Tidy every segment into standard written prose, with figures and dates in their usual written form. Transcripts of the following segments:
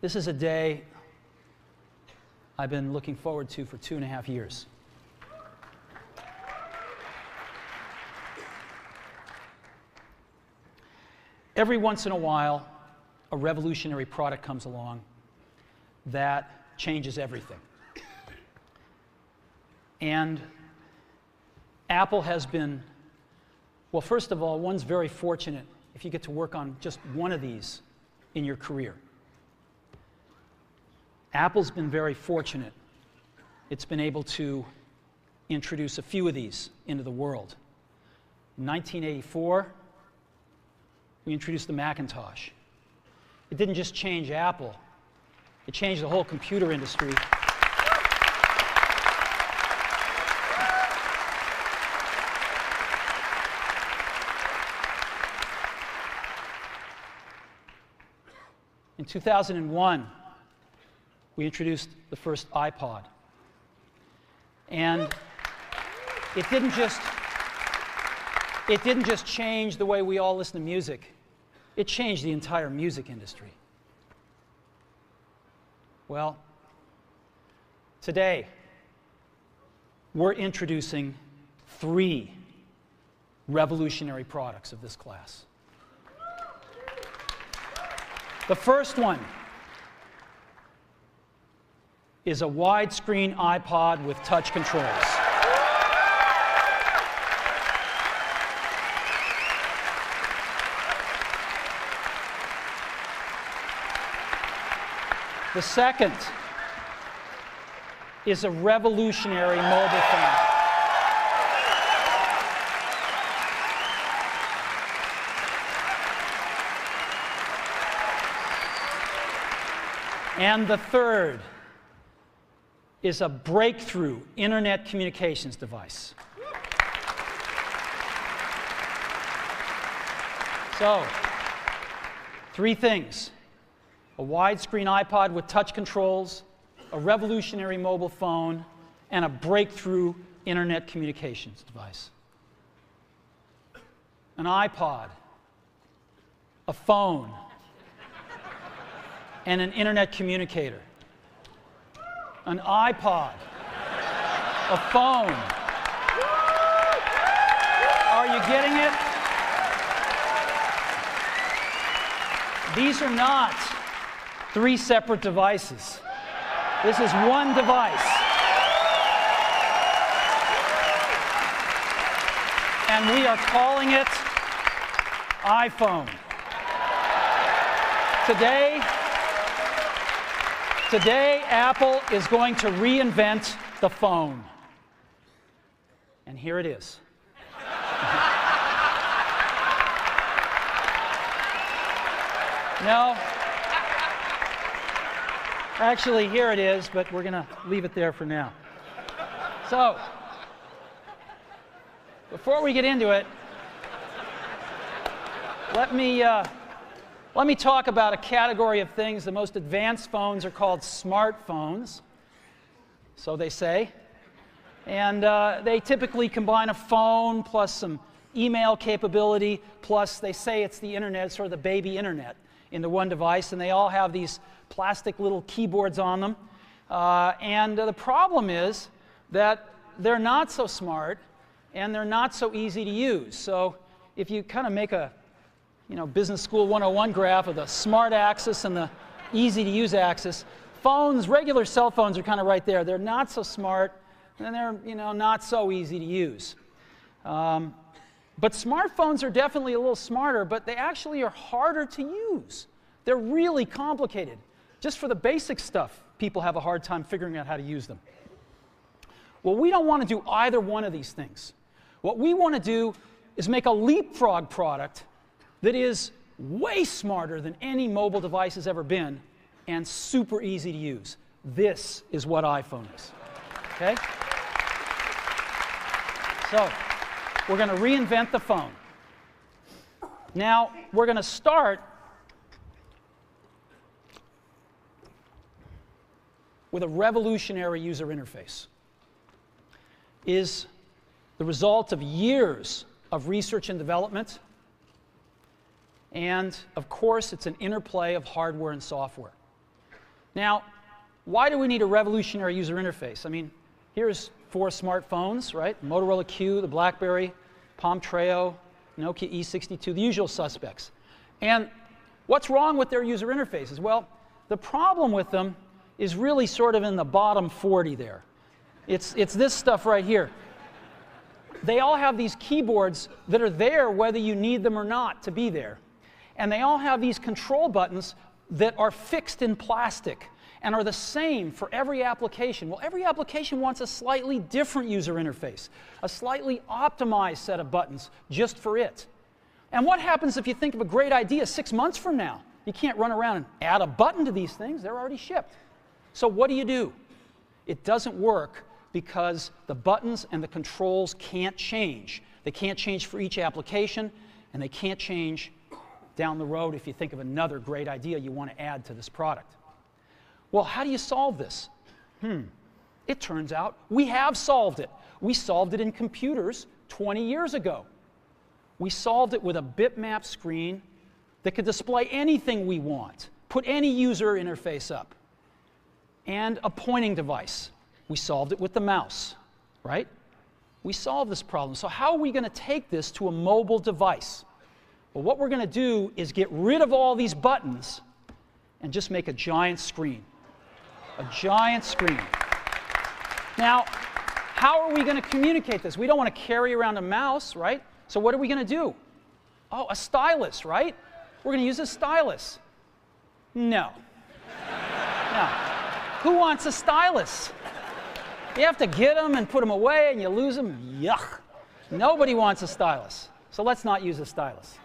This is a day I've been looking forward to for 2.5 years. Every once in a while, a revolutionary product comes along that changes everything. And Apple has been, well, first of all, one's very fortunate if you get to work on just one of these in your career. Apple's been very fortunate. It's been able to introduce a few of these into the world. In 1984, we introduced the Macintosh. It didn't just change Apple, it changed the whole computer industry. In 2001, we introduced the first iPod. And it didn't just change the way we all listen to music. It changed the entire music industry. Well, today, we're introducing 3 revolutionary products of this class. The first one is a widescreen iPod with touch controls. The second is a revolutionary mobile phone. And the third is a breakthrough internet communications device. So, 3 things: a widescreen iPod with touch controls, a revolutionary mobile phone, and a breakthrough internet communications device. An iPod, a phone, and an internet communicator. An iPod, a phone. Are you getting it? These are not 3 separate devices. This is one device. And we are calling it iPhone. Today, Apple is going to reinvent the phone. And here it is. No. Actually, here it is, but we're going to leave it there for now. So, before we get into it, let me talk about a category of things. The most advanced phones are called smartphones, so they say. And they typically combine a phone plus some email capability, plus they say it's the internet, sort of the baby internet, into one device, and they all have these plastic little keyboards on them. And the problem is that they're not so smart, and they're not so easy to use. So if you kind of make a Business School 101 graph of the smart axis and the easy-to-use axis, phones, regular cell phones are kind of right there. They're not so smart, and they're not so easy to use. But smartphones are definitely a little smarter, but they actually are harder to use. They're really complicated. Just for the basic stuff, people have a hard time figuring out how to use them. Well, we don't want to do either one of these things. What we want to do is make a leapfrog product that is way smarter than any mobile device has ever been and super easy to use. This is what iPhone is. Okay? So, we're going to reinvent the phone. Now, we're going to start with a revolutionary user interface. Is the result of years of research and development. And, of course, it's an interplay of hardware and software. Now, why do we need a revolutionary user interface? I mean, here's 4 smartphones, right? Motorola Q, the BlackBerry, Palm Treo, Nokia E62, the usual suspects. And what's wrong with their user interfaces? Well, the problem with them is really sort of in the bottom 40 there. It's this stuff right here. They all have these keyboards that are there whether you need them or not to be there. And they all have these control buttons that are fixed in plastic and are the same for every application. Well, every application wants a slightly different user interface, a slightly optimized set of buttons just for it. And what happens if you think of a great idea 6 months from now? You can't run around and add a button to these things. They're already shipped. So what do? It doesn't work because the buttons and the controls can't change. They can't change for each application, and they can't change down the road if you think of another great idea you want to add to this product. Well, how do you solve this? It turns out we have solved it. We solved it in computers 20 years ago. We solved it with a bitmap screen that could display anything we want, put any user interface up, and a pointing device. We solved it with the mouse, right? We solved this problem. So how are we going to take this to a mobile device? Well, what we're going to do is get rid of all these buttons and just make a giant screen. A giant screen. Now, how are we going to communicate this? We don't want to carry around a mouse, right? So what are we going to do? Oh, a stylus, right? We're going to use a stylus. No. No. Who wants a stylus? You have to get them and put them away and you lose them. Yuck. Nobody wants a stylus. So let's not use a stylus.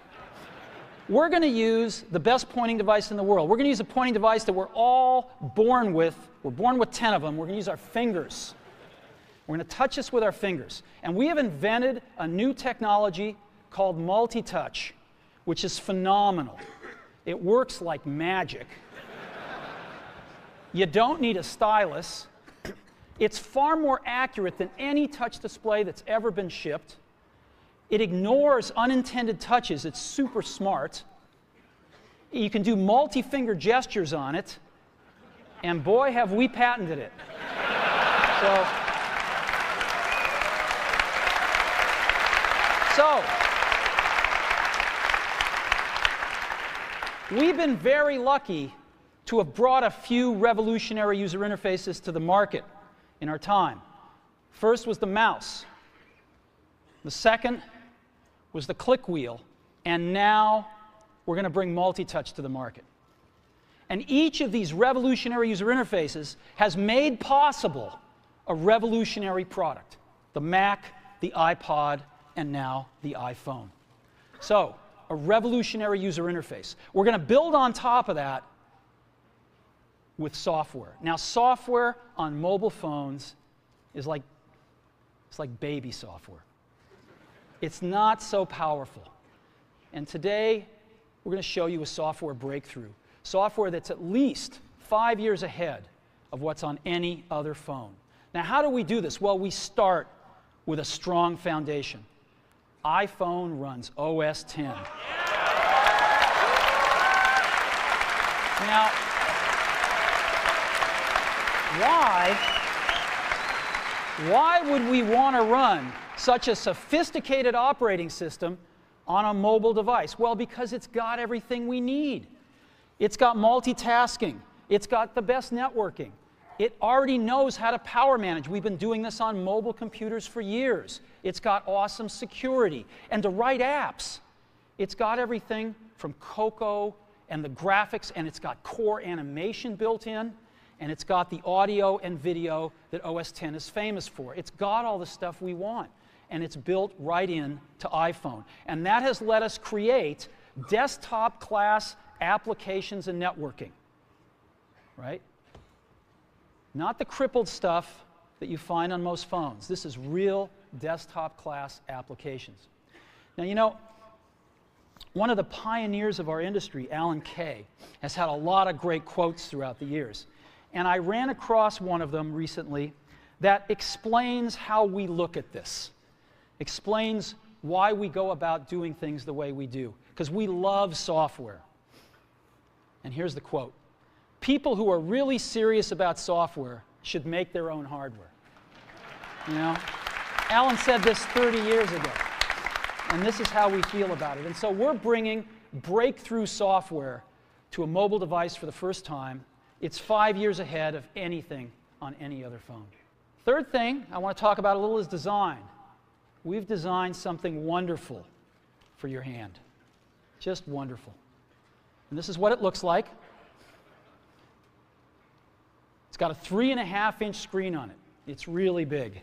We're going to use the best pointing device in the world. We're going to use a pointing device that we're all born with. We're born with 10 of them. We're going to use our fingers. We're going to touch this with our fingers. And we have invented a new technology called multi-touch, which is phenomenal. It works like magic. You don't need a stylus. It's far more accurate than any touch display that's ever been shipped. It ignores unintended touches. It's super smart. You can do multi-finger gestures on it. And boy, have we patented it. So, we've been very lucky to have brought a few revolutionary user interfaces to the market in our time. First was the mouse. The second was the click wheel. And now we're going to bring multi-touch to the market. And each of these revolutionary user interfaces has made possible a revolutionary product. The Mac, the iPod, and now the iPhone. So, a revolutionary user interface. We're going to build on top of that with software. Now, software on mobile phones is like baby software. It's not so powerful. And today, we're going to show you a software breakthrough. Software that's at least 5 years ahead of what's on any other phone. Now, how do we do this? Well, we start with a strong foundation. iPhone runs OS 10. Now, why would we want to run such a sophisticated operating system on a mobile device? Well, because it's got everything we need. It's got multitasking. It's got the best networking. It already knows how to power manage. We've been doing this on mobile computers for years. It's got awesome security. And to write apps, it's got everything from Cocoa and the graphics, and it's got core animation built in, and it's got the audio and video that OS X is famous for. It's got all the stuff we want, and it's built right in to iPhone. And that has let us create desktop-class applications and networking, right? Not the crippled stuff that you find on most phones. This is real desktop-class applications. Now, you know, one of the pioneers of our industry, Alan Kay, has had a lot of great quotes throughout the years. And I ran across one of them recently that explains how we look at this, explains why we go about doing things the way we do, because we love software. And here's the quote: people who are really serious about software should make their own hardware. You know? Alan said this 30 years ago, and this is how we feel about it. And so we're bringing breakthrough software to a mobile device for the first time. It's 5 years ahead of anything on any other phone. Third thing I want to talk about a little is design. We've designed something wonderful for your hand. Just wonderful. And this is what it looks like. It's got a 3.5-inch screen on it. It's really big.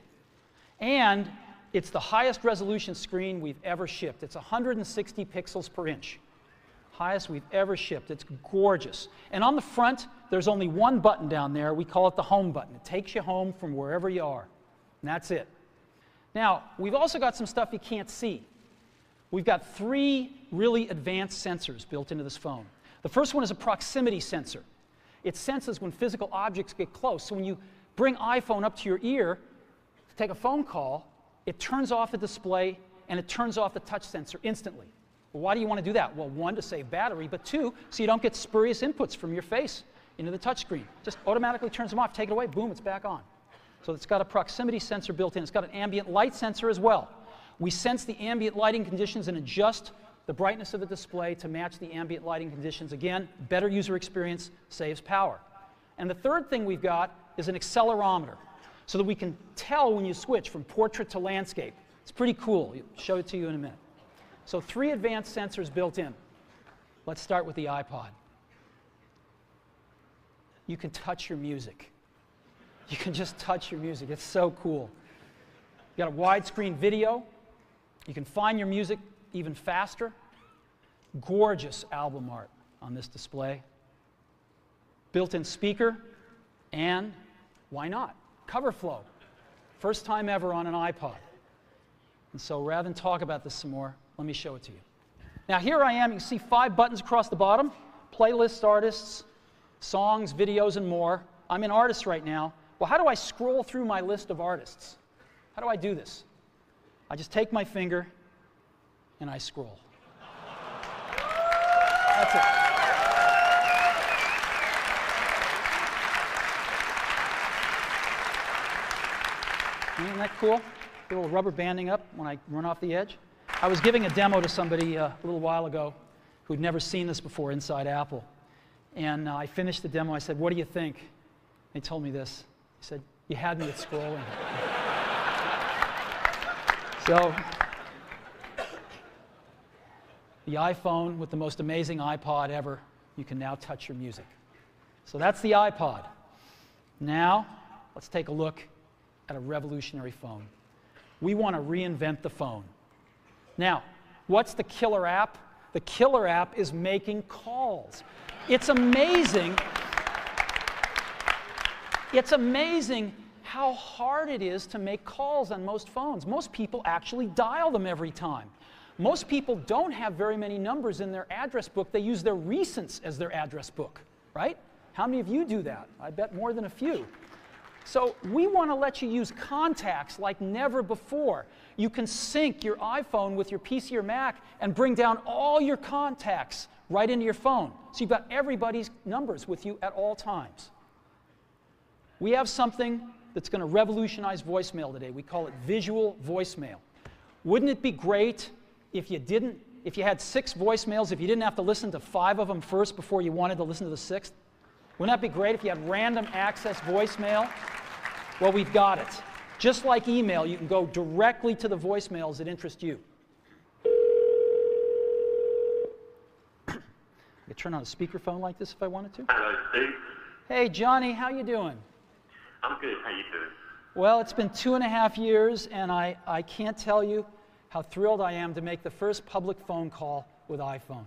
And it's the highest resolution screen we've ever shipped. It's 160 pixels per inch. Highest we've ever shipped. It's gorgeous. And on the front, there's only one button down there. We call it the home button. It takes you home from wherever you are. And that's it. Now, we've also got some stuff you can't see. We've got 3 really advanced sensors built into this phone. The first one is a proximity sensor. It senses when physical objects get close. So when you bring iPhone up to your ear to take a phone call, it turns off the display and it turns off the touch sensor instantly. Well, why do you want to do that? Well, 1, to save battery, but 2, so you don't get spurious inputs from your face into the touch screen. Just automatically turns them off, take it away, boom, it's back on. So it's got a proximity sensor built in. It's got an ambient light sensor as well. We sense the ambient lighting conditions and adjust the brightness of the display to match the ambient lighting conditions. Again, better user experience, saves power. And the third thing we've got is an accelerometer, so that we can tell when you switch from portrait to landscape. It's pretty cool. I'll show it to you in a minute. So 3 advanced sensors built in. Let's start with the iPod. You can touch your music. You can just touch your music. It's so cool. You got a widescreen video. You can find your music even faster. Gorgeous album art on this display. Built-in speaker, and why not? Cover flow. First time ever on an iPod. And so rather than talk about this some more, let me show it to you. Now here I am. You can see 5 buttons across the bottom. Playlists, artists, songs, videos, and more. I'm in artists right now. Well, how do I scroll through my list of artists? How do I do this? I just take my finger and I scroll. That's it. Isn't that cool? A little rubber banding up when I run off the edge. I was giving a demo to somebody a little while ago who'd never seen this before inside Apple. And I finished the demo. I said, "What do you think?" They told me this. He said, "You had me at scrolling." So, the iPhone with the most amazing iPod ever, you can now touch your music. So that's the iPod. Now, let's take a look at a revolutionary phone. We want to reinvent the phone. Now, what's the killer app? The killer app is making calls. It's amazing. It's amazing how hard it is to make calls on most phones. Most people actually dial them every time. Most people don't have very many numbers in their address book. They use their recents as their address book, right? How many of you do that? I bet more than a few. So we want to let you use contacts like never before. You can sync your iPhone with your PC or Mac and bring down all your contacts right into your phone. So you've got everybody's numbers with you at all times. We have something that's going to revolutionize voicemail today. We call it visual voicemail. Wouldn't it be great if you had 6 voicemails, if you didn't have to listen to 5 of them first before you wanted to listen to the 6th? Wouldn't that be great if you had random access voicemail? Well, we've got it. Just like email, you can go directly to the voicemails that interest you. I could turn on a speakerphone like this if I wanted to. Hello, Steve. Hey, Johnny, how you doing? I'm good. How you doing? Well, it's been 2.5 years, and I can't tell you how thrilled I am to make the first public phone call with iPhone.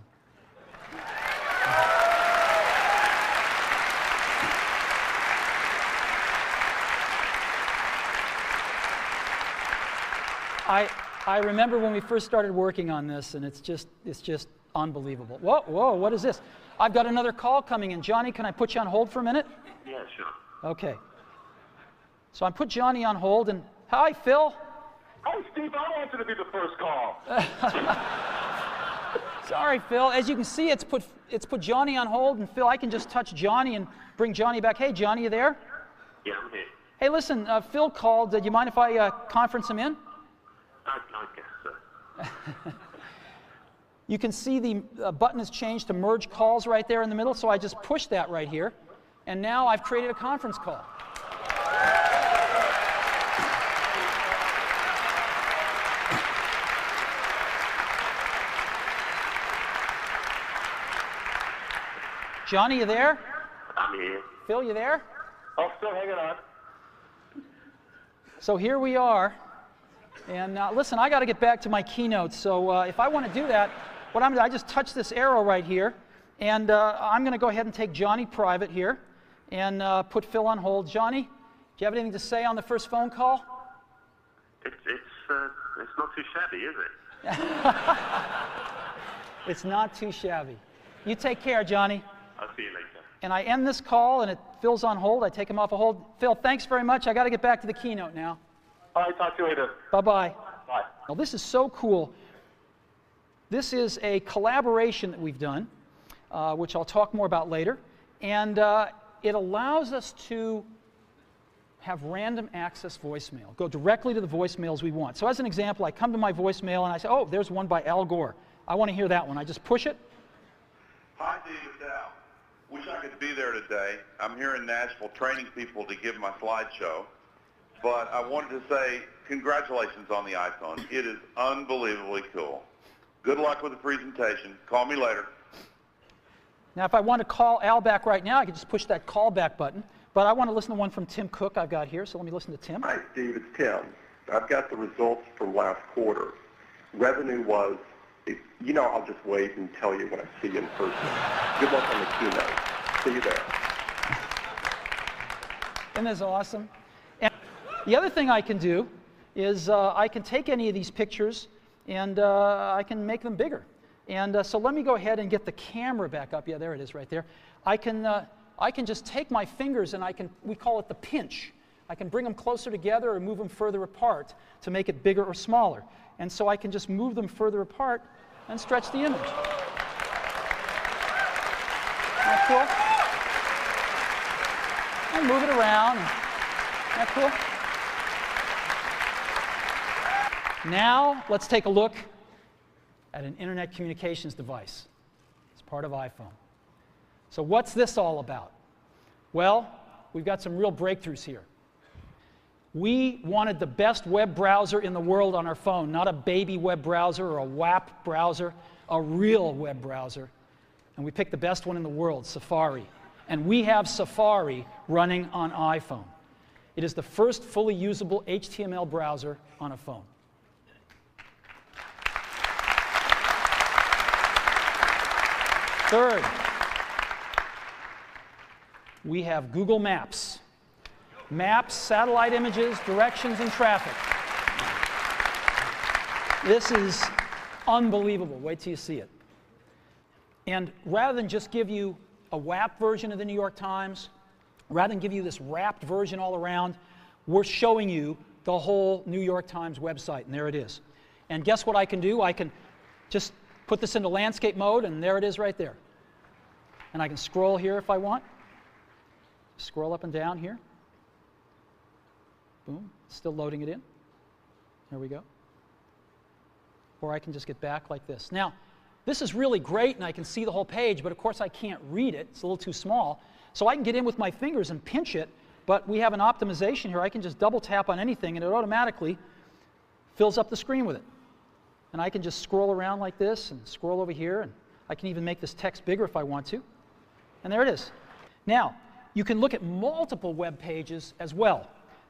I remember when we first started working on this, and it's just unbelievable. Whoa, whoa, what is this? I've got another call coming in. Johnny, can I put you on hold for a minute? Yeah, sure. Okay. So I put Johnny on hold, and hi, Phil. Oh, Steve, I want you to be the first call. Sorry, Phil. As you can see, it's put Johnny on hold, and Phil, I can just touch Johnny and bring Johnny back. Hey, Johnny, you there? Yeah, I'm here. Hey, listen, Phil called. Do you mind if I conference him in? I guess so. You can see the button has changed to merge calls right there in the middle, so I just pushed that right here, and now I've created a conference call. Johnny, you there? I'm here. Phil, you there? Oh, still hanging on. So here we are. And listen, I got to get back to my keynote. So if I want to do that, what I'm going to do, I just touch this arrow right here. And I'm going to go ahead and take Johnny private here and put Phil on hold. Johnny, do you have anything to say on the first phone call? It's not too shabby, is it? It's not too shabby. You take care, Johnny. I'll see you later. And I end this call, and Phil's on hold. I take him off a hold. Phil, thanks very much. I got to get back to the keynote now. All right, talk to you later. Bye-bye. Bye. Well, this is so cool. This is a collaboration that we've done, which I'll talk more about later. And it allows us to have random access voicemail, go directly to the voicemails we want. So as an example, I come to my voicemail, and I say, oh, there's one by Al Gore. I want to hear that one. I just push it. Hi, Dave, it's Al. Wish I could be there today. I'm here in Nashville training people to give my slideshow. But I wanted to say congratulations on the iPhone. It is unbelievably cool. Good luck with the presentation. Call me later. Now, if I want to call Al back right now, I can just push that call back button. But I want to listen to one from Tim Cook I've got here, so let me listen to Tim. Hi, Steve. It's Tim. I've got the results from last quarter. Revenue was, I'll just wait and tell you when I see you in person. Good luck on the keynote. See you there. Isn't this awesome? And the other thing I can do is I can take any of these pictures and I can make them bigger. And so let me go ahead and get the camera back up. Yeah, there it is right there. I can just take my fingers and we call it the pinch. I can bring them closer together or move them further apart to make it bigger or smaller. And so I can just move them further apart and stretch the image. Isn't that cool? And move it around. Isn't that cool? Now, let's take a look at an internet communications device. It's part of iPhone. So what's this all about? Well, we've got some real breakthroughs here. We wanted the best web browser in the world on our phone, not a baby web browser or a WAP browser, a real web browser. And we picked the best one in the world, Safari. And we have Safari running on iPhone. It is the first fully usable HTML browser on a phone. Third, we have Google Maps. Maps, satellite images, directions, and traffic. This is unbelievable. Wait till you see it. And rather than just give you a WAP version of the New York Times, rather than give you this wrapped version all around, we're showing you the whole New York Times website, and there it is. And guess what I can do? I can just put this into landscape mode, and there it is right there. And I can scroll here if I want. Scroll up and down here. Boom, still loading it in. There we go. Or I can just get back like this. Now, this is really great, and I can see the whole page, but of course I can't read it. It's a little too small. So I can get in with my fingers and pinch it, but we have an optimization here. I can just double tap on anything, and it automatically fills up the screen with it. And I can just scroll around like this and scroll over here, and I can even make this text bigger if I want to. And there it is. Now, you can look at multiple web pages as well.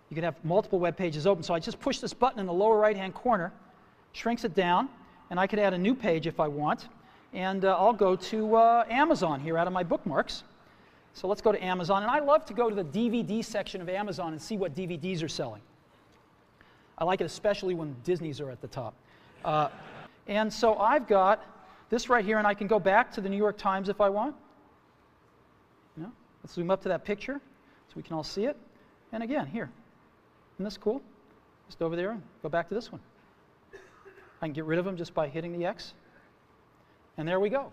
You can have multiple web pages open. So I just push this button in the lower right-hand corner, shrinks it down, and I can add a new page if I want. And I'll go to Amazon here out of my bookmarks. So let's go to Amazon. And I love to go to the DVD section of Amazon and see what DVDs are selling. I like it especially when Disney's are at the top. And so I've got this right here, and I can go back to the New York Times if I want. You know, let's zoom up to that picture so we can all see it. And again, here. Isn't this cool? Just over there and go back to this one. I can get rid of them just by hitting the X. And there we go.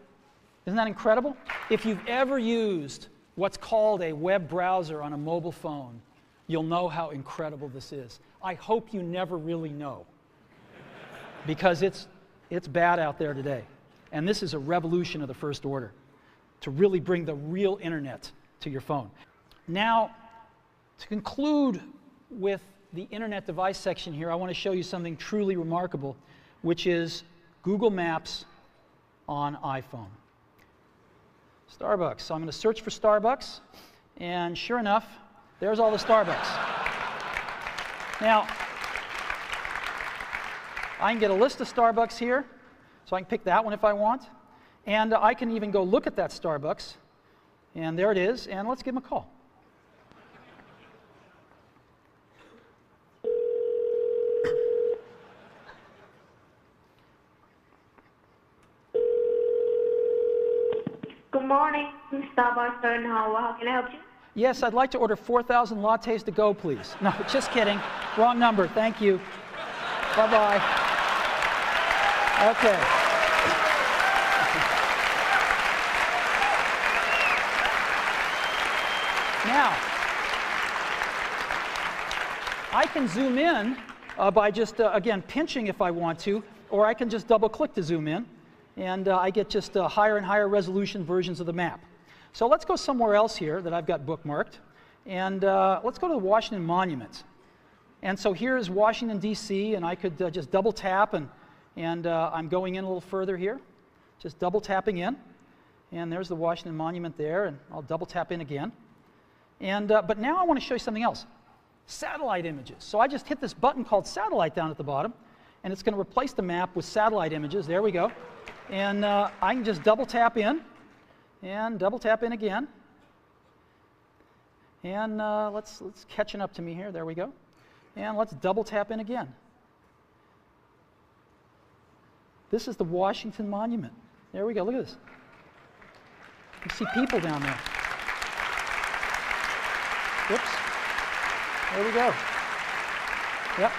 Isn't that incredible? If you've ever used what's called a web browser on a mobile phone, you'll know how incredible this is. I hope you never really know, because it's bad out there today. And this is a revolution of the first order, to really bring the real internet to your phone. Now, to conclude with the internet device section here, I want to show you something truly remarkable, which is Google Maps on iPhone. Starbucks. So I'm going to search for Starbucks, and sure enough, there's all the Starbucks. Now, I can get a list of Starbucks here, so I can pick that one if I want, and I can even go look at that Starbucks, and there it is, and let's give them a call. Good morning, Starbucks in Hawaii. How can I help you? Yes, I'd like to order 4,000 lattes to go, please. No, just kidding. Wrong number. Thank you. Bye-bye. Okay. Now, I can zoom in by just, again, pinching if I want to, or I can just double-click to zoom in. And I get just higher and higher resolution versions of the map. So let's go somewhere else here that I've got bookmarked. And let's go to the Washington Monument. And so here's Washington, D.C., and I could just double tap, and I'm going in a little further here. Just double tapping in. And there's the Washington Monument there, and I'll double tap in again. And, but now I want to show you something else. Satellite images. So I just hit this button called Satellite down at the bottom, and it's going to replace the map with satellite images. There we go. And I can just double tap in, and double tap in again. And let's catching up to me here. There we go. And let's double tap in again. This is the Washington Monument. There we go. Look at this. You see people down there. Whoops. There we go. Yep.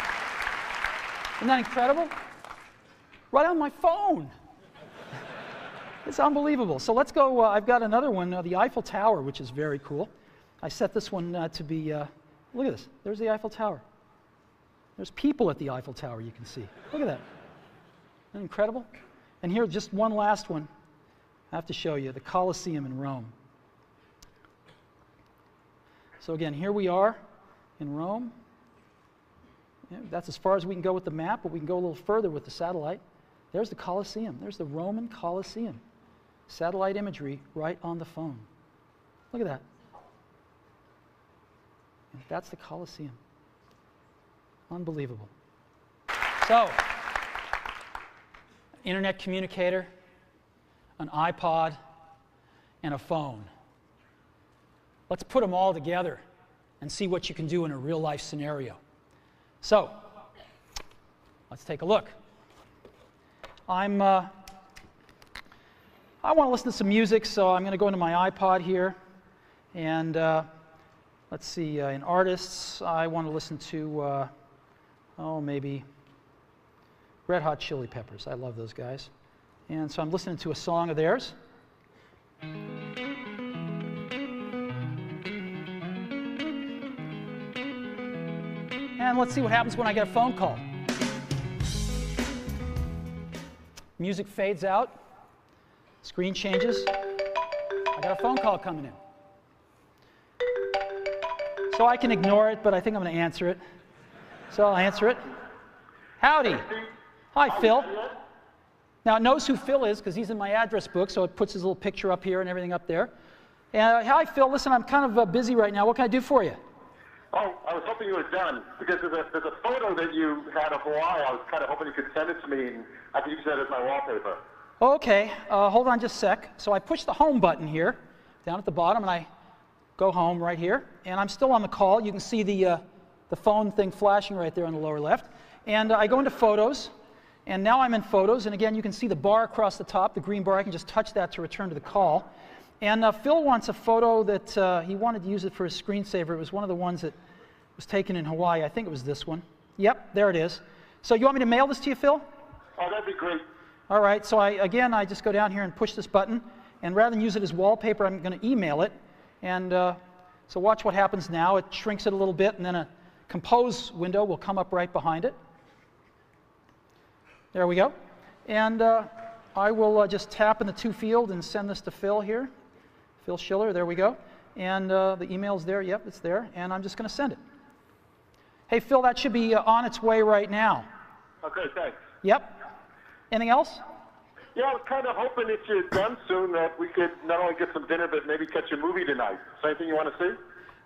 Isn't that incredible? Right on my phone. It's unbelievable. So let's go. I've got another one, the Eiffel Tower, which is very cool. I set this one to be, look at this. There's the Eiffel Tower. There's people at the Eiffel Tower, you can see. Look at that. Isn't that incredible? And here, just one last one I have to show you, the Colosseum in Rome. So again, here we are in Rome. Yeah, that's as far as we can go with the map, but we can go a little further with the satellite. There's the Colosseum. There's the Roman Colosseum. Satellite imagery right on the phone. Look at that. And that's the Colosseum. Unbelievable. So, internet communicator, an iPod, and a phone. Let's put them all together and see what you can do in a real-life scenario. So, let's take a look. I want to listen to some music, so I'm going to go into my iPod here. And let's see, in artists, I want to listen to, maybe Red Hot Chili Peppers. I love those guys. And so I'm listening to a song of theirs. And let's see what happens when I get a phone call. Music fades out. Screen changes. I got a phone call coming in. So I can ignore it, but I think I'm going to answer it. So I'll answer it. Howdy. Hi, Phil. Now it knows who Phil is because he's in my address book, so it puts his little picture up here and everything up there. And hi, Phil. Listen, I'm kind of busy right now. What can I do for you? Oh, I was hoping you were done because there's a photo that you had of Hawaii. I was kind of hoping you could send it to me, and I could use that as my wallpaper. Okay, hold on just a sec. So I push the home button here, down at the bottom, and I go home right here. And I'm still on the call. You can see the phone thing flashing right there on the lower left. And I go into Photos, and now I'm in Photos. And again, you can see the bar across the top, the green bar. I can just touch that to return to the call. And Phil wants a photo that he wanted to use it for his screensaver. It was one of the ones that was taken in Hawaii. I think it was this one. Yep, there it is. So you want me to mail this to you, Phil? Oh, that'd be great. All right, so I just go down here and push this button, and rather than use it as wallpaper, I'm going to email it. And so watch what happens now. It shrinks it a little bit, and then a compose window will come up right behind it. There we go. And I will just tap in the to field and send this to Phil here. Phil Schiller, there we go. And the email's there. Yep, it's there. And I'm just going to send it. Hey, Phil, that should be on its way right now. Okay, thanks. Yep. Anything else? Yeah, I was kind of hoping if you're done soon that we could not only get some dinner, but maybe catch a movie tonight. Is there anything you want to see?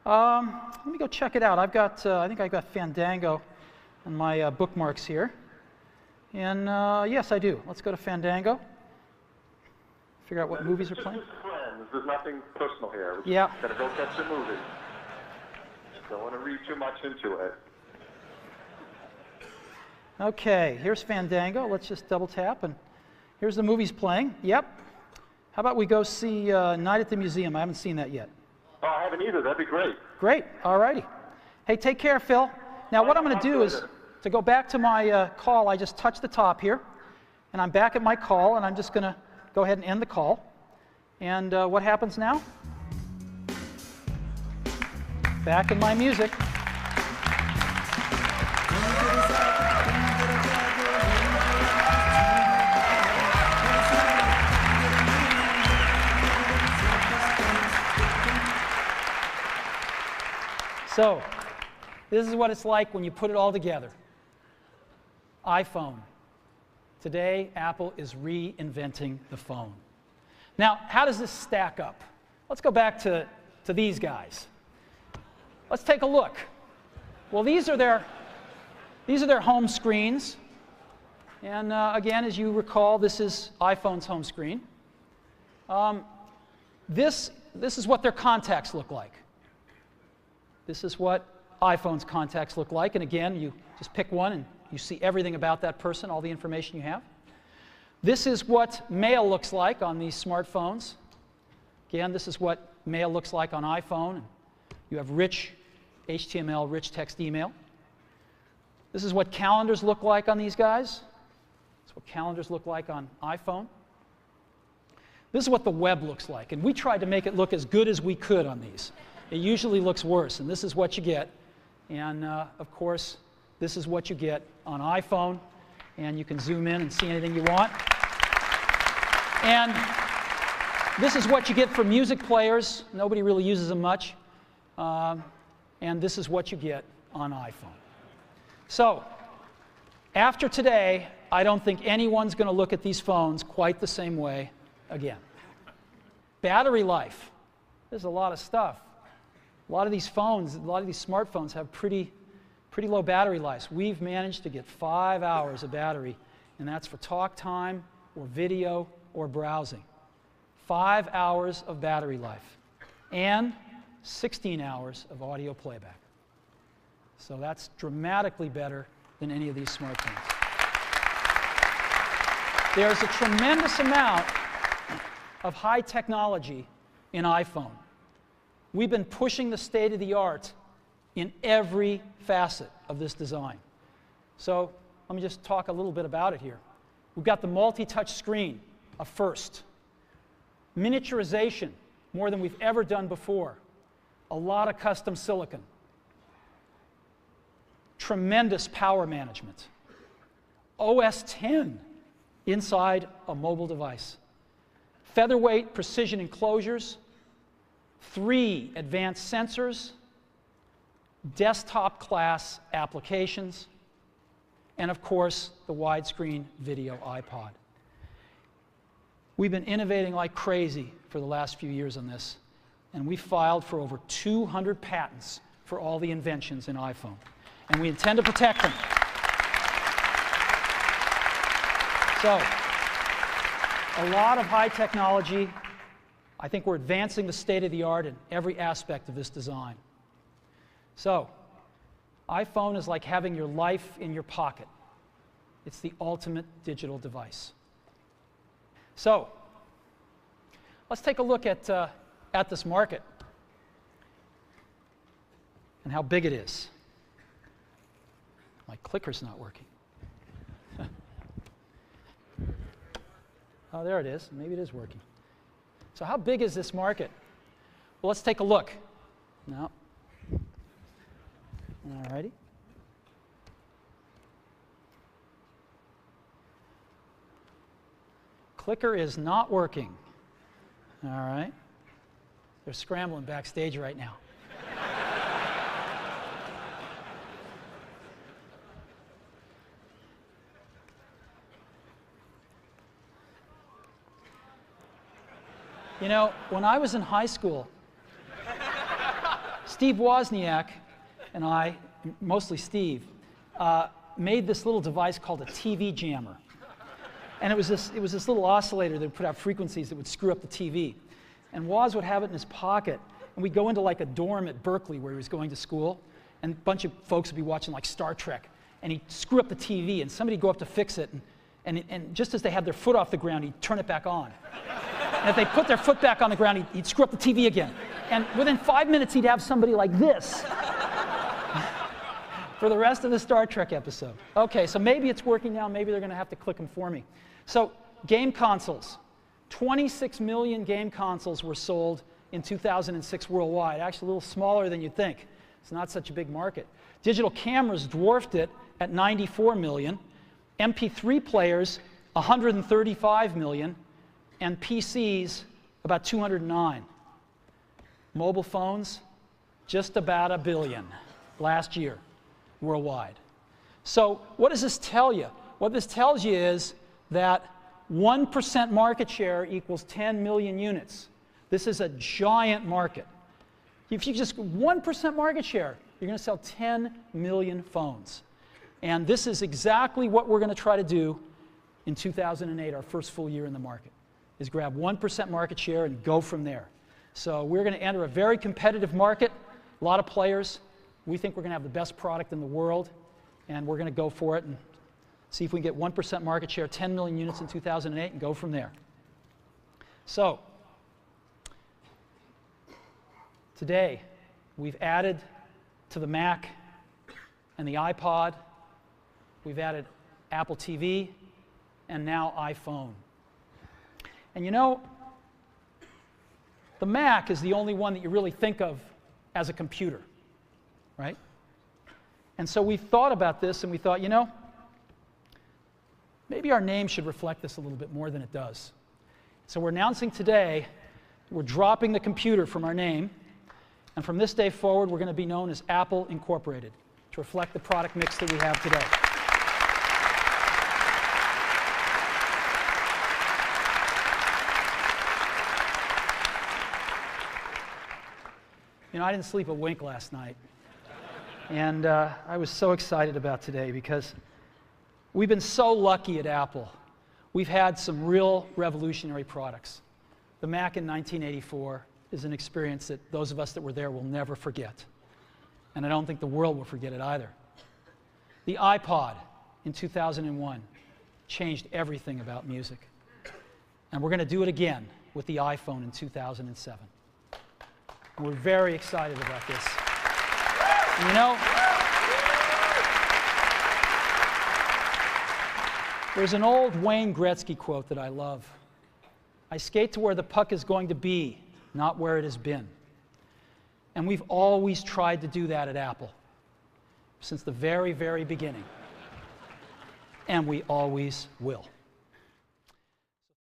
Let me go check it out. I've got, I think I've got Fandango on my bookmarks here. And yes, I do. Let's go to Fandango. Figure out what movies are playing. Just friends. There's nothing personal here. Yeah. Gotta go catch a movie. Don't want to read too much into it. Okay, here's Fandango. Let's just double tap, and here's the movies playing. Yep. How about we go see Night at the Museum? I haven't seen that yet. Oh, I haven't either. That'd be great. Great. All righty. Hey, take care, Phil. Now, what I'm going to do is, to go back to my call, I just touch the top here, and I'm back at my call, and I'm just going to go ahead and end the call. And what happens now? Back in my music. So, this is what it's like when you put it all together. iPhone. Today, Apple is reinventing the phone. Now, how does this stack up? Let's go back to these guys. Let's take a look. Well, these are their home screens. And again, as you recall, this is iPhone's home screen. This is what their contacts look like. This is what iPhone's contacts look like. And again, you just pick one and you see everything about that person, all the information you have. This is what mail looks like on these smartphones. Again, this is what mail looks like on iPhone. You have rich HTML, rich text email. This is what calendars look like on these guys. This is what calendars look like on iPhone. This is what the web looks like. And we tried to make it look as good as we could on these. It usually looks worse, and this is what you get. And of course, this is what you get on iPhone, and you can zoom in and see anything you want. And this is what you get for music players. Nobody really uses them much. And this is what you get on iPhone. So, after today, I don't think anyone's going to look at these phones quite the same way again. Battery life. There's a lot of stuff. A lot of these phones, a lot of these smartphones have pretty low battery lives. We've managed to get 5 hours of battery, and that's for talk time or video or browsing. 5 hours of battery life and 16 hours of audio playback. So that's dramatically better than any of these smartphones. There's a tremendous amount of high technology in iPhone. We've been pushing the state of the art in every facet of this design. So let me just talk a little bit about it here. We've got the multi-touch screen, a first. Miniaturization, more than we've ever done before. A lot of custom silicon. Tremendous power management. OS X inside a mobile device. Featherweight precision enclosures. 3 advanced sensors. Desktop class applications. And of course, the widescreen video iPod. We've been innovating like crazy for the last few years on this. And we filed for over 200 patents for all the inventions in iPhone. And we intend to protect them. So, a lot of high technology. I think we're advancing the state of the art in every aspect of this design. So, iPhone is like having your life in your pocket. It's the ultimate digital device. So, let's take a look at this market and how big it is. My clicker's not working. Oh, there it is. Maybe it is working. So how big is this market? Well, let's take a look. No. All righty. Clicker is not working. All right. They're scrambling backstage right now. You know, when I was in high school, Steve Wozniak and I, mostly Steve, made this little device called a TV jammer. And it was this little oscillator that would put out frequencies that would screw up the TV. And Woz would have it in his pocket, and we'd go into like a dorm at Berkeley where he was going to school, and a bunch of folks would be watching like Star Trek, and he'd screw up the TV, and somebody'd go up to fix it, and just as they had their foot off the ground, he'd turn it back on. And if they put their foot back on the ground, he'd screw up the TV again. And within 5 minutes, he'd have somebody like this for the rest of the Star Trek episode. Okay, so maybe it's working now. Maybe they're going to have to click them for me. So game consoles. 26 million game consoles were sold in 2006 worldwide. Actually, a little smaller than you'd think. It's not such a big market. Digital cameras dwarfed it at 94 million. MP3 players, 135 million. And PCs, about 209. Mobile phones, just about 1 billion last year worldwide. So what does this tell you? What this tells you is that 1% market share equals 10 million units. This is a giant market. If you just 1% market share, you're going to sell 10 million phones. And this is exactly what we're going to try to do in 2008, our first full year in the market, is grab 1% market share and go from there. So we're going to enter a very competitive market, a lot of players. We think we're going to have the best product in the world, and we're going to go for it and see if we can get 1% market share, 10 million units in 2008, and go from there. So today, we've added to the Mac and the iPod, we've added Apple TV, and now iPhone. And you know, the Mac is the only one that you really think of as a computer, right? And so we thought about this and we thought, you know, maybe our name should reflect this a little bit more than it does. So we're announcing today, we're dropping the computer from our name, and from this day forward, we're going to be known as Apple Incorporated to reflect the product mix that we have today. You know, I didn't sleep a wink last night, and I was so excited about today because we've been so lucky at Apple. We've had some real revolutionary products. The Mac in 1984 is an experience that those of us that were there will never forget, and I don't think the world will forget it either. The iPod in 2001 changed everything about music, and we're going to do it again with the iPhone in 2007. And we're very excited about this. And you know, there's an old Wayne Gretzky quote that I love. I skate to where the puck is going to be, not where it has been. And we've always tried to do that at Apple, since the very, very beginning. And we always will.